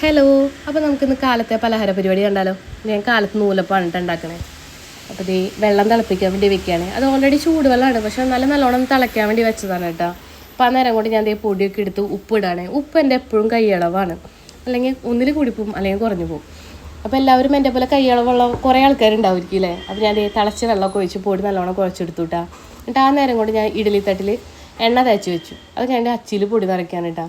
Hello, അപ്പോൾ നമുക്കിന്ന് കാലത്തെ പലഹാര പരിപാടി കണ്ടാലോ? ഞാൻ കാലത്ത് നൂലപ്പാണ് ഉണ്ടാക്കണേ. അപ്പോൾ ഇത് വെള്ളം തിളപ്പിക്കാൻ വേണ്ടി വെക്കുകയാണ്. അത് ഓൾറെഡി ചൂടുവെള്ളമാണ്, പക്ഷേ നല്ലോണം തിളയ്ക്കാൻ വേണ്ടി വെച്ചതാണ് കേട്ടോ. അപ്പോൾ ആ നേരം കൊണ്ട് ഞാൻ പൊടിയൊക്കെ എടുത്ത് ഉപ്പ് ഇടാണ്. ഉപ്പ് എൻ്റെ എപ്പോഴും കൈയളവാണ്, അല്ലെങ്കിൽ ഒന്നിൽ കൂടിപ്പോവും അല്ലെങ്കിൽ കുറഞ്ഞു പോകും. അപ്പോൾ എല്ലാവരും എൻ്റെ പോലെ കൈയളവുള്ള കുറേ ആൾക്കാരുണ്ടാവുമായിരിക്കും അല്ലേ? അപ്പോൾ ഞാൻ തിളച്ച വെള്ളമൊക്കെ ഒഴിച്ച് പൊടി നല്ലോണം കുഴച്ചെടുത്തു കേട്ടോ. എന്നിട്ട് ആ നേരം കൊണ്ട് ഞാൻ ഇഡ്ഡലി തട്ടിൽ എണ്ണ തേച്ച് വെച്ചു. അത് കഴിഞ്ഞ് അച്ചിയിൽ പൊടി നിറയ്ക്കാൻ കേട്ടോ.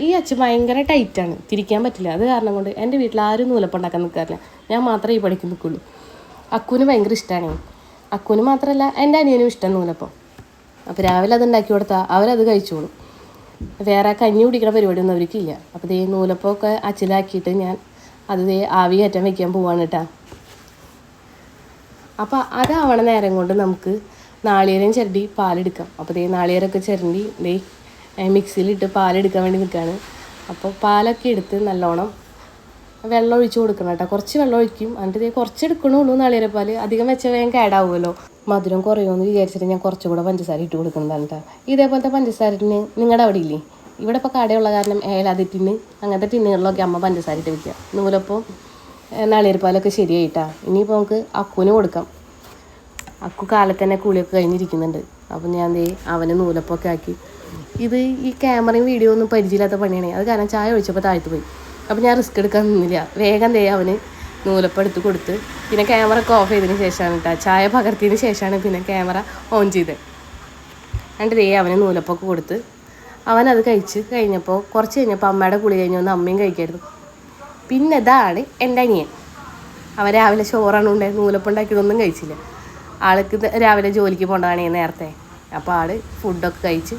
ഈ അച്ച് ഭയങ്കര ടൈറ്റാണ്, തിരിക്കാൻ പറ്റില്ല. അത് കാരണം കൊണ്ട് എൻ്റെ വീട്ടിൽ ആരും നൂലപ്പം ഉണ്ടാക്കാൻ നിൽക്കാറില്ല. ഞാൻ മാത്രമേ ഈ പണിക്ക് നിൽക്കുള്ളൂ. അക്കുവിന് ഭയങ്കര ഇഷ്ടമാണ്. അക്കുവിന് മാത്രമല്ല, എൻ്റെ അനിയനും ഇഷ്ടം നൂലപ്പം. അപ്പോൾ രാവിലെ അത് ഉണ്ടാക്കി കൊടുത്താൽ അവരത് കഴിച്ചോളും. വേറെ കഞ്ഞി കുടിക്കുന്ന പരിപാടിയൊന്നും അവർക്കില്ല. അപ്പോൾ നൂലപ്പമൊക്കെ അച്ചിലാക്കിയിട്ട് ഞാൻ അത് ആവി കയറ്റാൻ വയ്ക്കാൻ പോവാണ് കേട്ടോ. അപ്പോൾ അതാവണ നേരം കൊണ്ട് നമുക്ക് നാളികേരം ചിരണ്ടി പാലെടുക്കാം. അപ്പോൾ നാളികേരമൊക്കെ ചിരണ്ടി മിക്സിയിലിട്ട് പാലെടുക്കാൻ വേണ്ടി നിൽക്കുകയാണ്. അപ്പോൾ പാലൊക്കെ എടുത്ത് നല്ലോണം വെള്ളം ഒഴിച്ച് കൊടുക്കണം കേട്ടോ. കുറച്ച് വെള്ളം ഒഴിക്കും, എന്നിട്ട് കുറച്ച് എടുക്കണുള്ളൂ നാളികേരപ്പാൽ. അധികം വെച്ച വേഗം കേടാവുമല്ലോ. മധുരം കുറയുമെന്ന് വിചാരിച്ചിട്ട് ഞാൻ കുറച്ചുകൂടെ പഞ്ചസാര ഇട്ട് കൊടുക്കുന്നതാണ് കേട്ടോ. ഇതേപോലത്തെ പഞ്ചസാരത്തിന് നിങ്ങളുടെ അവിടെ ഇല്ലേ? ഇവിടെ ഇപ്പോൾ കടയുള്ള കാരണം ഏലാതി ടിന്ന് അങ്ങനത്തെ ടിന്നുകളിലൊക്കെ അമ്മ പഞ്ചസാര ഇട്ട് വയ്ക്കുക. നൂലപ്പം നാളികേരപ്പാലൊക്കെ ശരിയായിട്ടാ. ഇനിയിപ്പോൾ നമുക്ക് അക്കുവിന് കൊടുക്കാം. അക്കു കാലത്ത് തന്നെ കുളിയൊക്കെ കഴിഞ്ഞിരിക്കുന്നുണ്ട്. അപ്പോൾ ഞാൻ അവന് നൂലപ്പമൊക്കെ ആക്കി. ഇത് ഈ ക്യാമറയും വീഡിയോ ഒന്നും പരിചയമില്ലാത്ത പണിയാണ്. അത് കാരണം ചായ ഒഴിച്ചപ്പോൾ താഴ്ത്തു പോയി. അപ്പോൾ ഞാൻ റിസ്ക് എടുക്കാൻ നിന്നില്ല. വേഗം അവന് നൂലപ്പം എടുത്ത് കൊടുത്ത് പിന്നെ ക്യാമറ ഒക്കെ ഓഫ് ചെയ്തതിന് ശേഷമാണ് കേട്ടോ. ചായ പകർത്തിയതിന് ശേഷമാണ് പിന്നെ ക്യാമറ ഓൺ ചെയ്തത്. എന്നിട്ട് അവന് നൂലപ്പൊക്കെ കൊടുത്ത് അവനത് കഴിച്ച് കഴിഞ്ഞപ്പോൾ കുറച്ച് കഴിഞ്ഞപ്പോൾ അമ്മയുടെ കുളി കഴിഞ്ഞ് വന്ന് അമ്മയും കഴിക്കായിരുന്നു. പിന്നെ ഇതാണ് എൻ്റെ അനിയൻ. അവൻ രാവിലെ ചോറാണ് ഉണ്ടായത്, നൂലപ്പം ഉണ്ടാക്കിയതൊന്നും കഴിച്ചില്ല. ആൾക്ക് രാവിലെ ജോലിക്ക് പോകേണ്ടതാണ് നേരത്തെ. അപ്പോൾ ആൾ ഫുഡൊക്കെ കഴിച്ച്